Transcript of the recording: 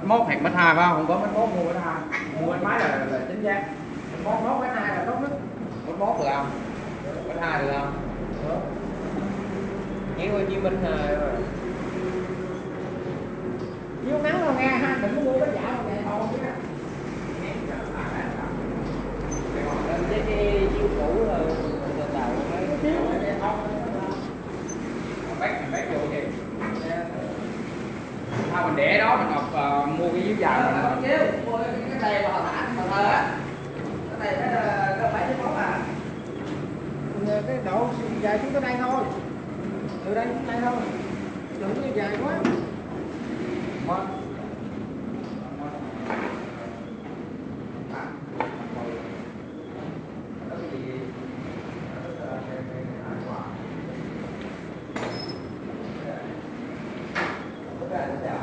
mốt hoặc mét hai phải không? Không có mét mốt mua mét hai, mua mét máy là chính xác. Mốt mét hai là tốt nhất. Mét mốt được không? Mét hai được không? Nhé bao nhiêu bên hài rồi. Chiếu nắng đâu nghe ha, đừng có mua cái giả mà ngày thôi chứ. Cái chiêu cũ là đào bác vô gì? Thôi mình để đó mình học mua cái chiếu dài Có chiếu, mua cái này vào thả mà thờ á. Cái này nó phải cái món à. cái độ dài xuống tới đây thôi, từ đây xuống đây thôi, đừng có dài quá. Cái này